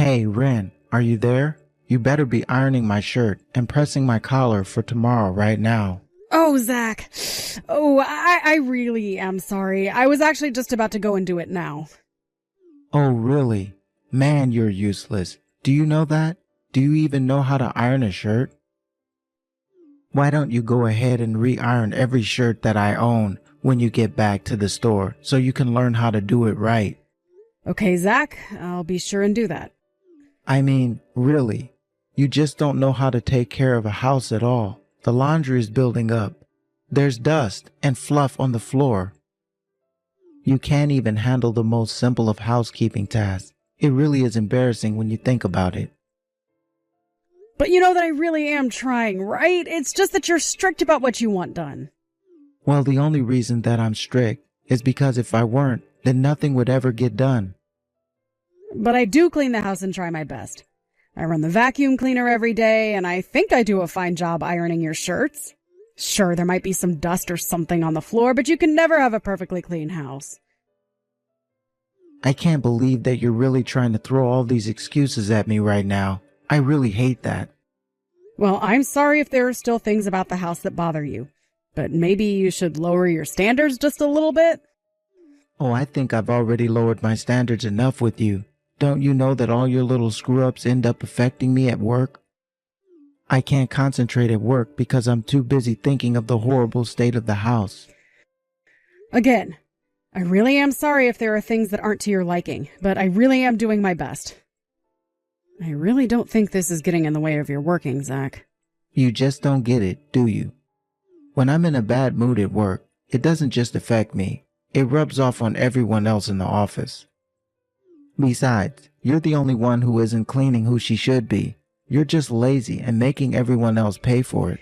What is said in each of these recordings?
Hey, Ren, are you there? You better be ironing my shirt and pressing my collar for tomorrow right now. Oh, Zach. Oh, I really am sorry. I was actually just about to go and do it now. Oh, really? Man, you're useless. Do you know that? Do you even know how to iron a shirt? Why don't you go ahead and re-iron every shirt that I own when you get back to the store so you can learn how to do it right? Okay, Zach, I'll be sure and do that. I mean, really, you just don't know how to take care of a house at all. The laundry is building up. There's dust and fluff on the floor. You can't even handle the most simple of housekeeping tasks. It really is embarrassing when you think about it. But you know that I really am trying, right? It's just that you're strict about what you want done. Well, the only reason that I'm strict is because if I weren't, then nothing would ever get done. But I do clean the house and try my best. I run the vacuum cleaner every day, and I think I do a fine job ironing your shirts. Sure, there might be some dust or something on the floor, but you can never have a perfectly clean house. I can't believe that you're really trying to throw all these excuses at me right now. I really hate that. Well, I'm sorry if there are still things about the house that bother you, but maybe you should lower your standards just a little bit? Oh, I think I've already lowered my standards enough with you. Don't you know that all your little screw-ups end up affecting me at work? I can't concentrate at work because I'm too busy thinking of the horrible state of the house. Again, I really am sorry if there are things that aren't to your liking, but I really am doing my best. I really don't think this is getting in the way of your working, Zach. You just don't get it, do you? When I'm in a bad mood at work, it doesn't just affect me. It rubs off on everyone else in the office. Besides, you're the only one who isn't cleaning who she should be. You're just lazy and making everyone else pay for it.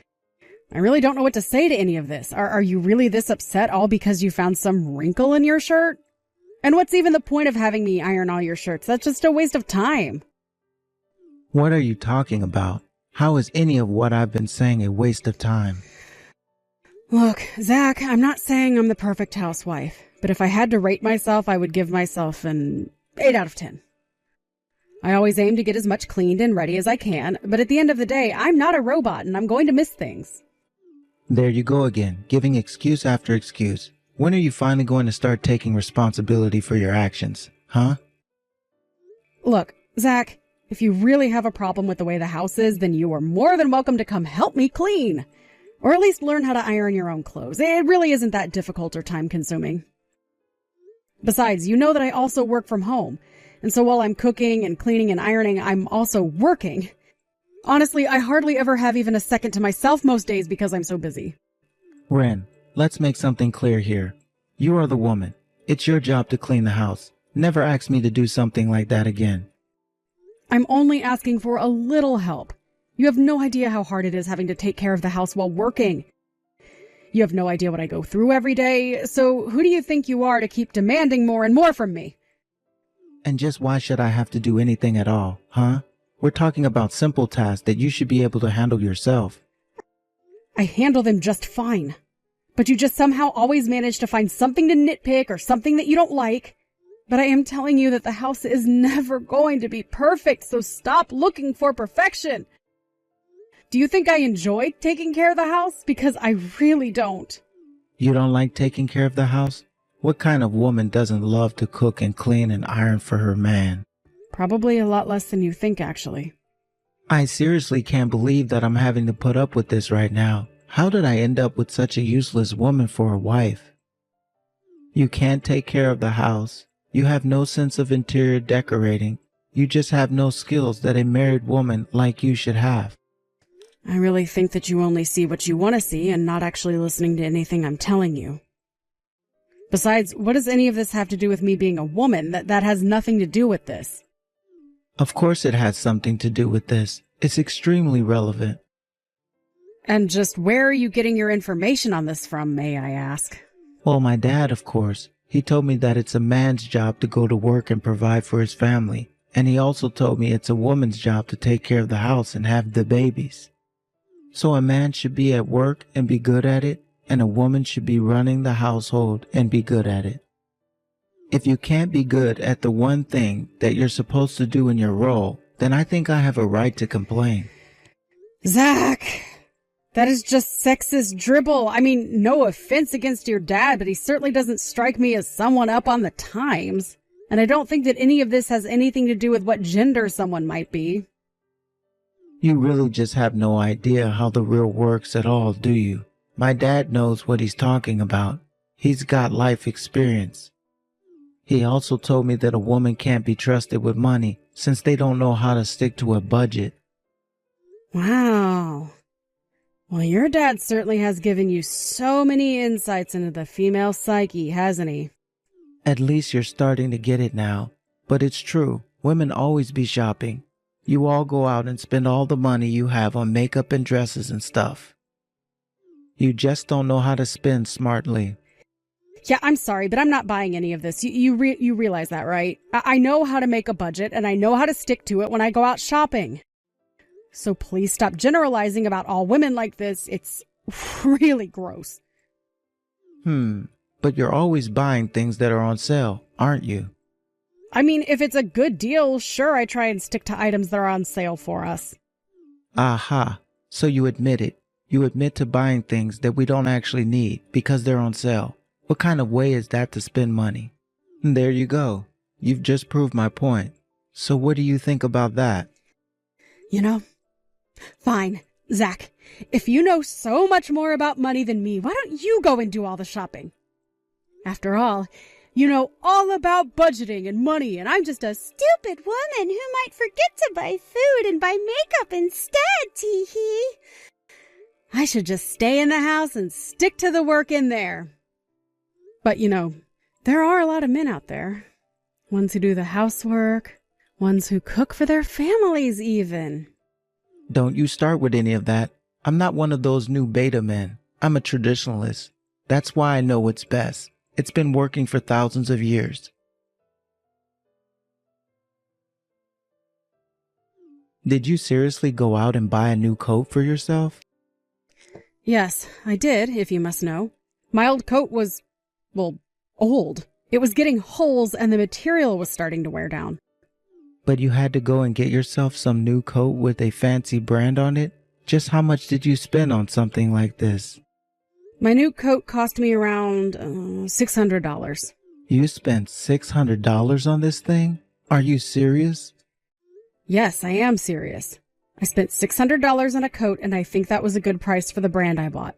I really don't know what to say to any of this. Are you really this upset all because you found some wrinkle in your shirt? And what's even the point of having me iron all your shirts? That's just a waste of time. What are you talking about? How is any of what I've been saying a waste of time? Look, Zach, I'm not saying I'm the perfect housewife, but if I had to rate myself, I would give myself an 8 out of 10. I always aim to get as much cleaned and ready as I can, but at the end of the day, I'm not a robot and I'm going to miss things. There you go again, giving excuse after excuse. When are you finally going to start taking responsibility for your actions, huh? Look, Zach, if you really have a problem with the way the house is, then you are more than welcome to come help me clean. Or at least learn how to iron your own clothes. It really isn't that difficult or time-consuming. Besides, you know that I also work from home. And so while I'm cooking and cleaning and ironing, I'm also working. Honestly, I hardly ever have even a second to myself most days because I'm so busy. Ren, let's make something clear here. You are the woman. It's your job to clean the house. Never ask me to do something like that again. I'm only asking for a little help. You have no idea how hard it is having to take care of the house while working. You have no idea what I go through every day, so who do you think you are to keep demanding more and more from me? And just why should I have to do anything at all, huh? We're talking about simple tasks that you should be able to handle yourself. I handle them just fine. But you just somehow always manage to find something to nitpick or something that you don't like. But I am telling you that the house is never going to be perfect, so stop looking for perfection. Do you think I enjoy taking care of the house? Because I really don't. You don't like taking care of the house? What kind of woman doesn't love to cook and clean and iron for her man? Probably a lot less than you think, actually. I seriously can't believe that I'm having to put up with this right now. How did I end up with such a useless woman for a wife? You can't take care of the house. You have no sense of interior decorating. You just have no skills that a married woman like you should have. I really think that you only see what you want to see and not actually listening to anything I'm telling you. Besides, what does any of this have to do with me being a woman? That has nothing to do with this. Of course it has something to do with this. It's extremely relevant. And just where are you getting your information on this from, may I ask? Well, my dad, of course. He told me that it's a man's job to go to work and provide for his family. And he also told me it's a woman's job to take care of the house and have the babies. So a man should be at work and be good at it, and a woman should be running the household and be good at it. If you can't be good at the one thing that you're supposed to do in your role, then I think I have a right to complain. Zach, that is just sexist dribble. I mean, no offense against your dad, but he certainly doesn't strike me as someone up on the times. And I don't think that any of this has anything to do with what gender someone might be. You really just have no idea how the real works at all, do you? My dad knows what he's talking about. He's got life experience. He also told me that a woman can't be trusted with money since they don't know how to stick to a budget. Wow. Well, your dad certainly has given you so many insights into the female psyche, hasn't he? At least you're starting to get it now. But it's true, women always be shopping. You all go out and spend all the money you have on makeup and dresses and stuff. You just don't know how to spend smartly. Yeah, I'm sorry, but I'm not buying any of this. You realize that, right? I know how to make a budget, and I know how to stick to it when I go out shopping. So please stop generalizing about all women like this. It's really gross. But you're always buying things that are on sale, aren't you? I mean, if it's a good deal, sure, I try and stick to items that are on sale for us. Aha, so you admit it. You admit to buying things that we don't actually need because they're on sale. What kind of way is that to spend money? There you go. You've just proved my point. So what do you think about that? You know, fine, Zach. If you know so much more about money than me, why don't you go and do all the shopping? After all, you know all about budgeting and money, and I'm just a stupid woman who might forget to buy food and buy makeup instead, tee-hee. I should just stay in the house and stick to the work in there. But, you know, there are a lot of men out there. Ones who do the housework, ones who cook for their families even. Don't you start with any of that. I'm not one of those new beta men. I'm a traditionalist. That's why I know what's best. It's been working for thousands of years. Did you seriously go out and buy a new coat for yourself? Yes, I did, if you must know. My old coat was, well, old. It was getting holes and the material was starting to wear down. But you had to go and get yourself some new coat with a fancy brand on it? Just how much did you spend on something like this? My new coat cost me around $600. You spent $600 on this thing? Are you serious? Yes, I am serious. I spent $600 on a coat, and I think that was a good price for the brand I bought.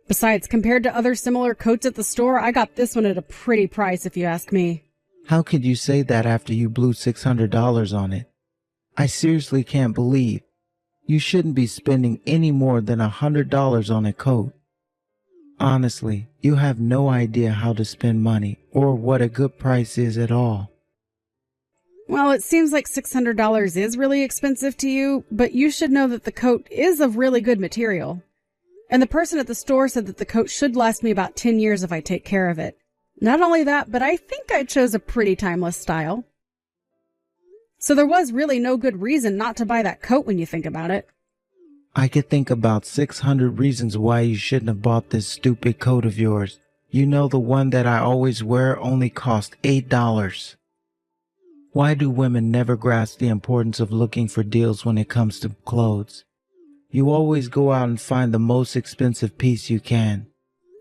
Besides, compared to other similar coats at the store, I got this one at a pretty price, if you ask me. How could you say that after you blew $600 on it? I seriously can't believe. You shouldn't be spending any more than $100 on a coat. Honestly, you have no idea how to spend money or what a good price is at all. Well, it seems like $600 is really expensive to you, but you should know that the coat is of really good material. And the person at the store said that the coat should last me about 10 years if I take care of it. Not only that, but I think I chose a pretty timeless style. So there was really no good reason not to buy that coat when you think about it. I could think about 600 reasons why you shouldn't have bought this stupid coat of yours. You know, the one that I always wear only cost $8. Why do women never grasp the importance of looking for deals when it comes to clothes? You always go out and find the most expensive piece you can.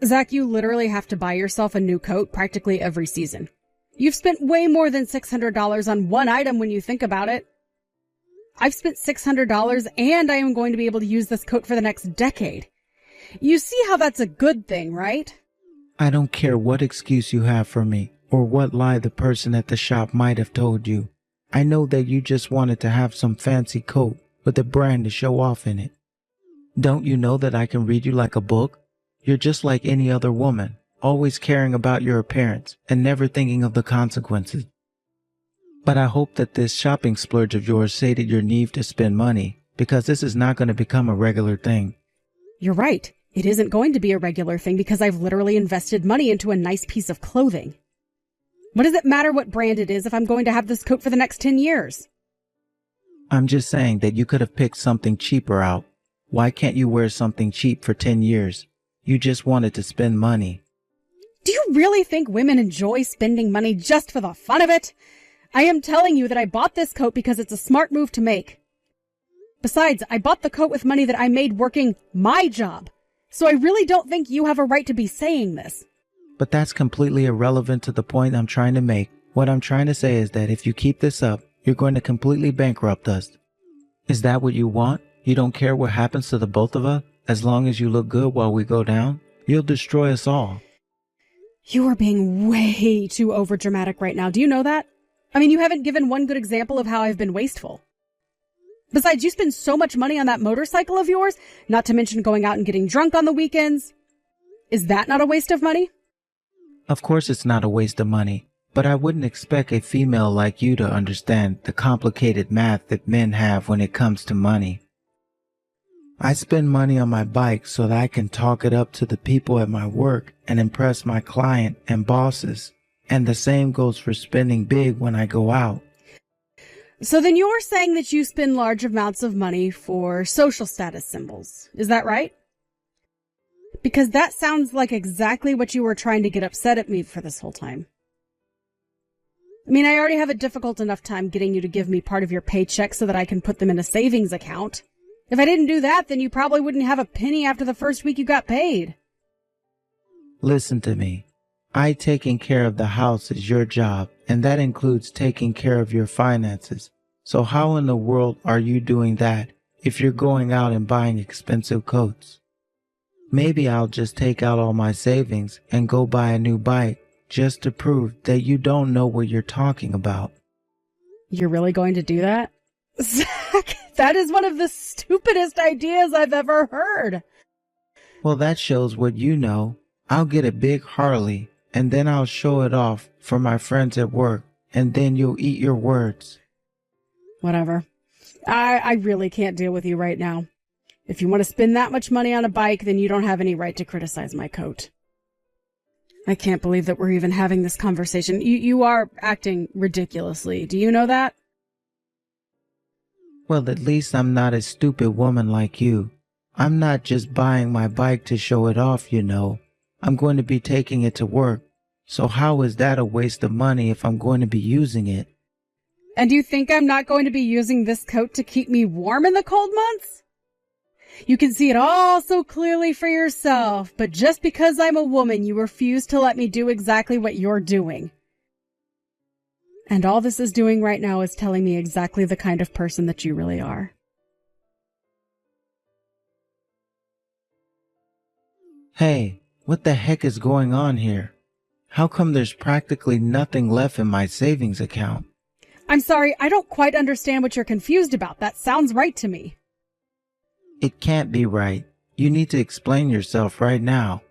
Zach, you literally have to buy yourself a new coat practically every season. You've spent way more than $600 on one item when you think about it. I've spent $600 and I am going to be able to use this coat for the next decade. You see how that's a good thing, right? I don't care what excuse you have for me or what lie the person at the shop might have told you. I know that you just wanted to have some fancy coat with a brand to show off in it. Don't you know that I can read you like a book? You're just like any other woman, always caring about your appearance and never thinking of the consequences. But I hope that this shopping splurge of yours sated your need to spend money, because this is not going to become a regular thing. You're right. It isn't going to be a regular thing because I've literally invested money into a nice piece of clothing. What does it matter what brand it is if I'm going to have this coat for the next 10 years? I'm just saying that you could have picked something cheaper out. Why can't you wear something cheap for 10 years? You just wanted to spend money. Do you really think women enjoy spending money just for the fun of it? I am telling you that I bought this coat because it's a smart move to make. Besides, I bought the coat with money that I made working my job. So I really don't think you have a right to be saying this. But that's completely irrelevant to the point I'm trying to make. What I'm trying to say is that if you keep this up, you're going to completely bankrupt us. Is that what you want? You don't care what happens to the both of us? As long as you look good while we go down? You'll destroy us all. You are being way too overdramatic right now. Do you know that? I mean, you haven't given one good example of how I've been wasteful. Besides, you spend so much money on that motorcycle of yours, not to mention going out and getting drunk on the weekends. Is that not a waste of money? Of course it's not a waste of money, but I wouldn't expect a female like you to understand the complicated math that men have when it comes to money. I spend money on my bike so that I can talk it up to the people at my work and impress my client and bosses. And the same goes for spending big when I go out. So then you're saying that you spend large amounts of money for social status symbols. Is that right? Because that sounds like exactly what you were trying to get upset at me for this whole time. I mean, I already have a difficult enough time getting you to give me part of your paycheck so that I can put them in a savings account. If I didn't do that, then you probably wouldn't have a penny after the first week you got paid. Listen to me. Taking care of the house is your job, and that includes taking care of your finances. So how in the world are you doing that if you're going out and buying expensive coats? Maybe I'll just take out all my savings and go buy a new bike just to prove that you don't know what you're talking about. You're really going to do that? Zach, that is one of the stupidest ideas I've ever heard. Well, that shows what you know. I'll get a big Harley, and then I'll show it off for my friends at work, and then you'll eat your words. Whatever. I really can't deal with you right now. If you want to spend that much money on a bike, then you don't have any right to criticize my coat. I can't believe that we're even having this conversation. You are acting ridiculously. Do you know that? Well, at least I'm not a stupid woman like you. I'm not just buying my bike to show it off, you know. I'm going to be taking it to work. So how is that a waste of money if I'm going to be using it? And you think I'm not going to be using this coat to keep me warm in the cold months? You can see it all so clearly for yourself, but just because I'm a woman, you refuse to let me do exactly what you're doing. And all this is doing right now is telling me exactly the kind of person that you really are. Hey, what the heck is going on here? How come there's practically nothing left in my savings account? I'm sorry, I don't quite understand what you're confused about. That sounds right to me. It can't be right. You need to explain yourself right now.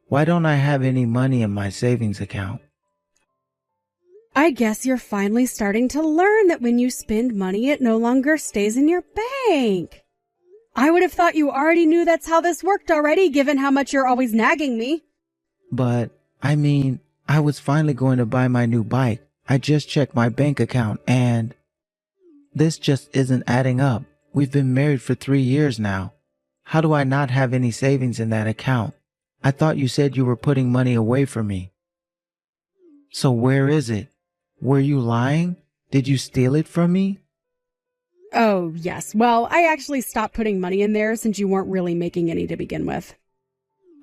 Why don't I have any money in my savings account? I guess you're finally starting to learn that when you spend money, it no longer stays in your bank. I would have thought you already knew that's how this worked already, given how much you're always nagging me. But, I was finally going to buy my new bike. I just checked my bank account and this just isn't adding up. We've been married for 3 years now. How do I not have any savings in that account? I thought you said you were putting money away from me. So where is it? Were you lying? Did you steal it from me? Oh, yes. Well, I actually stopped putting money in there since you weren't really making any to begin with.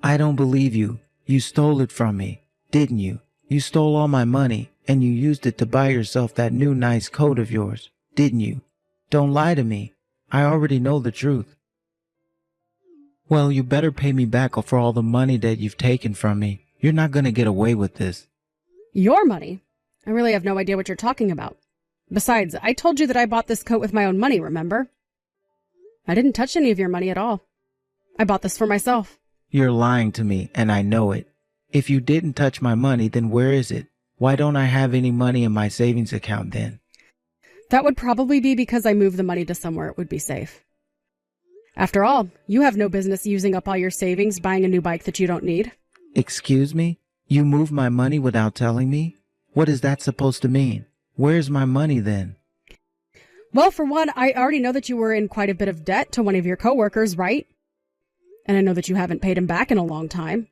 I don't believe you. You stole it from me, didn't you? You stole all my money and you used it to buy yourself that new nice coat of yours, didn't you? Don't lie to me. I already know the truth. Well, you better pay me back for all the money that you've taken from me. You're not going to get away with this. Your money? I really have no idea what you're talking about. Besides, I told you that I bought this coat with my own money, remember? I didn't touch any of your money at all. I bought this for myself. You're lying to me, and I know it. If you didn't touch my money, then where is it? Why don't I have any money in my savings account then? That would probably be because I moved the money to somewhere it would be safe. After all, you have no business using up all your savings buying a new bike that you don't need. Excuse me? You moved my money without telling me? What is that supposed to mean? Where's my money then? Well, for one, I already know that you were in quite a bit of debt to one of your coworkers, right? And I know that you haven't paid him back in a long time.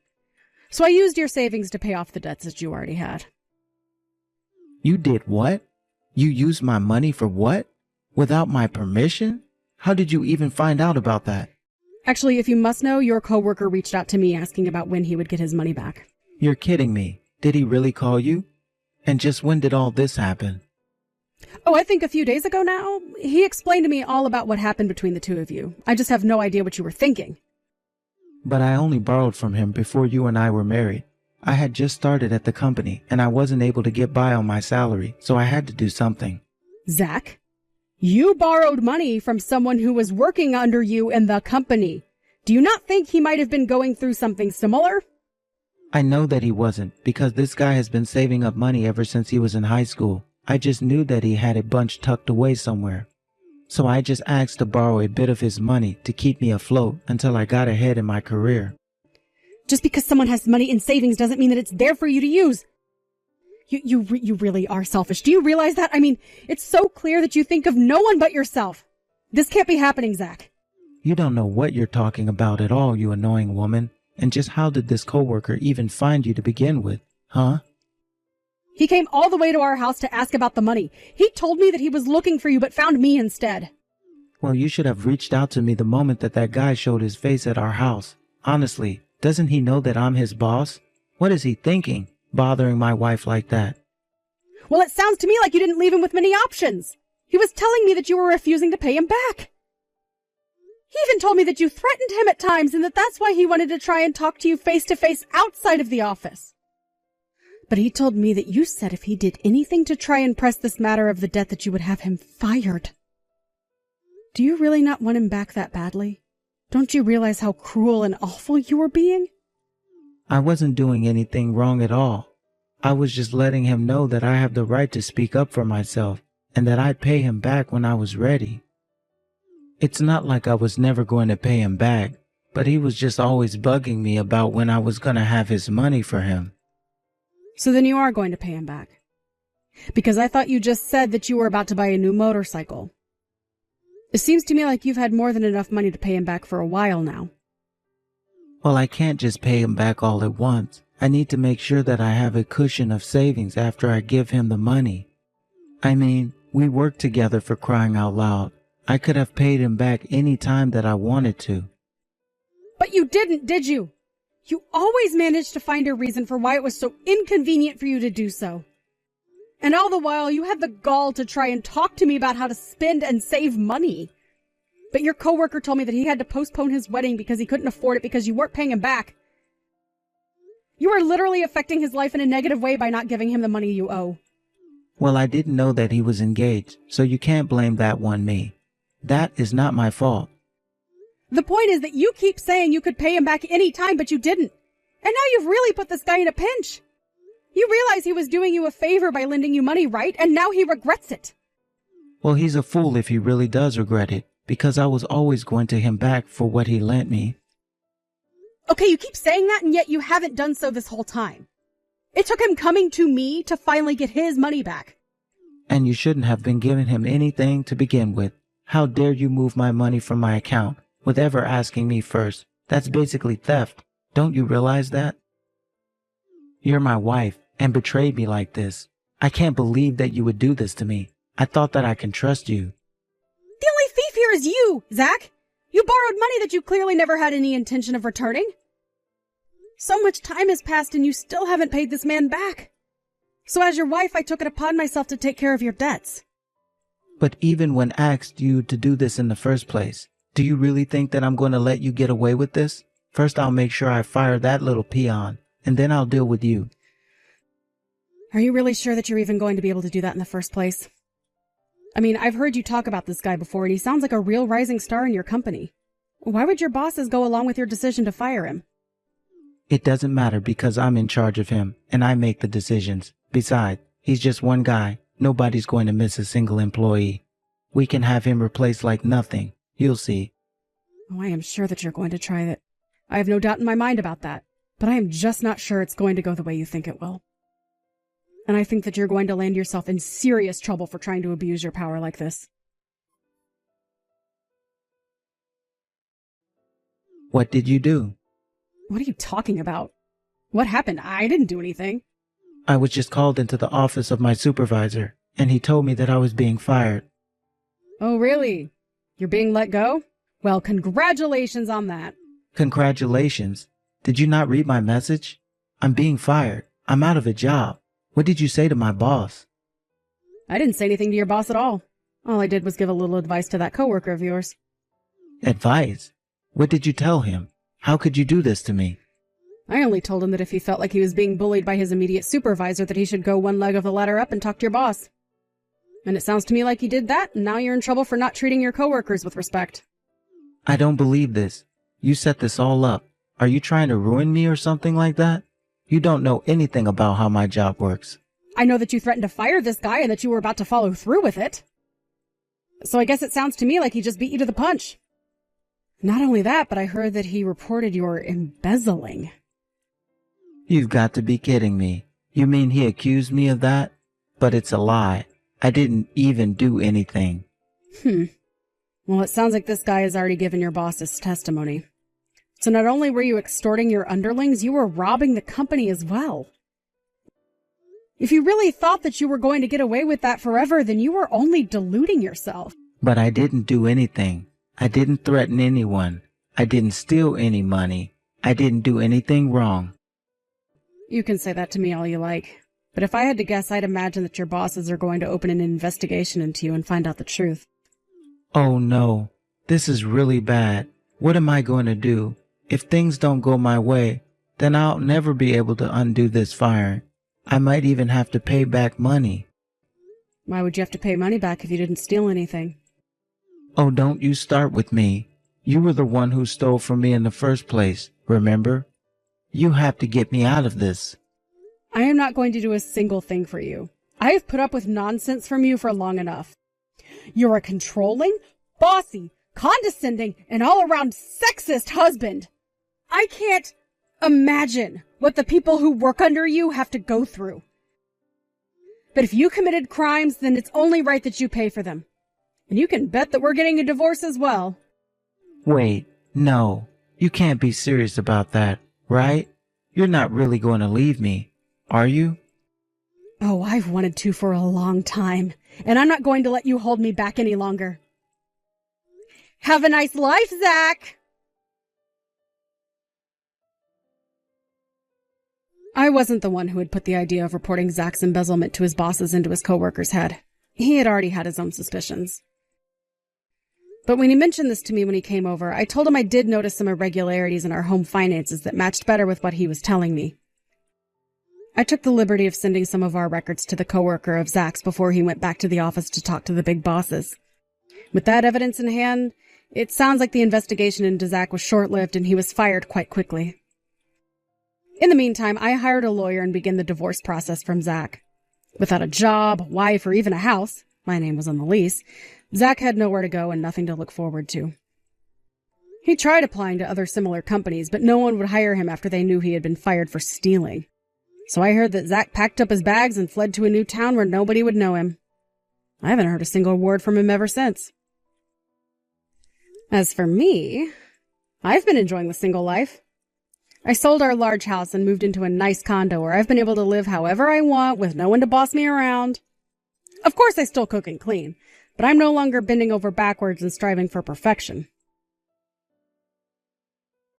So I used your savings to pay off the debts that you already had. You did what? You used my money for what? Without my permission? How did you even find out about that? Actually, if you must know, your coworker reached out to me asking about when he would get his money back. You're kidding me. Did he really call you? And just when did all this happen? Oh, I think a few days ago now. He explained to me all about what happened between the two of you. I just have no idea what you were thinking. But I only borrowed from him before you and I were married. I had just started at the company and I wasn't able to get by on my salary, so I had to do something. Zach, you borrowed money from someone who was working under you in the company. Do you not think he might have been going through something similar? I know that he wasn't, because this guy has been saving up money ever since he was in high school. I just knew that he had a bunch tucked away somewhere. So I just asked to borrow a bit of his money to keep me afloat until I got ahead in my career. Just because someone has money in savings doesn't mean that it's there for you to use. You really are selfish. Do you realize that? I mean, it's so clear that you think of no one but yourself. This can't be happening, Zach. You don't know what you're talking about at all, you annoying woman. And just how did this coworker even find you to begin with, huh? He came all the way to our house to ask about the money. He told me that he was looking for you but found me instead. Well, you should have reached out to me the moment that guy showed his face at our house. Honestly, doesn't he know that I'm his boss? What is he thinking, bothering my wife like that? Well, it sounds to me like you didn't leave him with many options. He was telling me that you were refusing to pay him back. He even told me that you threatened him at times and that that's why he wanted to try and talk to you face to face outside of the office. But he told me that you said if he did anything to try and press this matter of the debt that you would have him fired. Do you really not want him back that badly? Don't you realize how cruel and awful you were being? I wasn't doing anything wrong at all. I was just letting him know that I have the right to speak up for myself and that I'd pay him back when I was ready. It's not like I was never going to pay him back, but he was just always bugging me about when I was going to have his money for him. So then you are going to pay him back. Because I thought you just said that you were about to buy a new motorcycle. It seems to me like you've had more than enough money to pay him back for a while now. Well, I can't just pay him back all at once. I need to make sure that I have a cushion of savings after I give him the money. I mean, we worked together, for crying out loud. I could have paid him back any time that I wanted to. But you didn't, did you? You always managed to find a reason for why it was so inconvenient for you to do so. And all the while, you had the gall to try and talk to me about how to spend and save money. But your coworker told me that he had to postpone his wedding because he couldn't afford it because you weren't paying him back. You are literally affecting his life in a negative way by not giving him the money you owe. Well, I didn't know that he was engaged, so you can't blame that on me. That is not my fault. The point is that you keep saying you could pay him back any time, but you didn't. And now you've really put this guy in a pinch. You realize he was doing you a favor by lending you money, right? And now he regrets it. Well, he's a fool if he really does regret it, because I was always going to him back for what he lent me. Okay, you keep saying that, and yet you haven't done so this whole time. It took him coming to me to finally get his money back. And you shouldn't have been giving him anything to begin with. How dare you move my money from my account with ever asking me first? That's basically theft. Don't you realize that? You're my wife and betrayed me like this. I can't believe that you would do this to me. I thought that I can trust you. The only thief here is you, Zach. You borrowed money that you clearly never had any intention of returning. So much time has passed and you still haven't paid this man back. So as your wife, I took it upon myself to take care of your debts. But even when asked you to do this in the first place, do you really think that I'm going to let you get away with this? First, I'll make sure I fire that little peon, and then I'll deal with you. Are you really sure that you're even going to be able to do that in the first place? I mean, I've heard you talk about this guy before, and he sounds like a real rising star in your company. Why would your bosses go along with your decision to fire him? It doesn't matter because I'm in charge of him, and I make the decisions. Besides, he's just one guy. Nobody's going to miss a single employee. We can have him replaced like nothing. You'll see. Oh, I am sure that you're going to try that. I have no doubt in my mind about that. But I am just not sure it's going to go the way you think it will. And I think that you're going to land yourself in serious trouble for trying to abuse your power like this. What did you do? What are you talking about? What happened? I didn't do anything. I was just called into the office of my supervisor, and he told me that I was being fired. Oh, really? You're being let go? Well, congratulations on that. Congratulations. Did you not read my message? I'm being fired. I'm out of a job. What did you say to my boss? I didn't say anything to your boss at all. All I did was give a little advice to that coworker of yours. Advice? What did you tell him? How could you do this to me? I only told him that if he felt like he was being bullied by his immediate supervisor, that he should go one leg of the ladder up and talk to your boss. And it sounds to me like he did that, and now you're in trouble for not treating your coworkers with respect. I don't believe this. You set this all up. Are you trying to ruin me or something like that? You don't know anything about how my job works. I know that you threatened to fire this guy and that you were about to follow through with it. So I guess it sounds to me like he just beat you to the punch. Not only that, but I heard that he reported your embezzling. You've got to be kidding me. You mean he accused me of that? But it's a lie. I didn't even do anything. Well, it sounds like this guy has already given your boss his testimony. So not only were you extorting your underlings, you were robbing the company as well. If you really thought that you were going to get away with that forever, then you were only deluding yourself. But I didn't do anything. I didn't threaten anyone. I didn't steal any money. I didn't do anything wrong. You can say that to me all you like. But if I had to guess, I'd imagine that your bosses are going to open an investigation into you and find out the truth. Oh no, this is really bad. What am I going to do? If things don't go my way, then I'll never be able to undo this firing. I might even have to pay back money. Why would you have to pay money back if you didn't steal anything? Oh, don't you start with me. You were the one who stole from me in the first place, remember? You have to get me out of this. I am not going to do a single thing for you. I have put up with nonsense from you for long enough. You're a controlling, bossy, condescending, and all-around sexist husband. I can't imagine what the people who work under you have to go through. But if you committed crimes, then it's only right that you pay for them. And you can bet that we're getting a divorce as well. Wait, no. You can't be serious about that, right? You're not really going to leave me, are you? Oh, I've wanted to for a long time, and I'm not going to let you hold me back any longer. Have a nice life, Zach! I wasn't the one who had put the idea of reporting Zach's embezzlement to his bosses into his coworker's head. He had already had his own suspicions. But when he mentioned this to me when he came over, I told him I did notice some irregularities in our home finances that matched better with what he was telling me. I took the liberty of sending some of our records to the coworker of Zach's before he went back to the office to talk to the big bosses. With that evidence in hand, it sounds like the investigation into Zach was short-lived and he was fired quite quickly. In the meantime, I hired a lawyer and began the divorce process from Zach. Without a job, wife, or even a house, my name was on the lease, Zach had nowhere to go and nothing to look forward to. He tried applying to other similar companies, but no one would hire him after they knew he had been fired for stealing. So I heard that Zach packed up his bags and fled to a new town where nobody would know him. I haven't heard a single word from him ever since. As for me, I've been enjoying the single life. I sold our large house and moved into a nice condo where I've been able to live however I want with no one to boss me around. Of course, I still cook and clean, but I'm no longer bending over backwards and striving for perfection.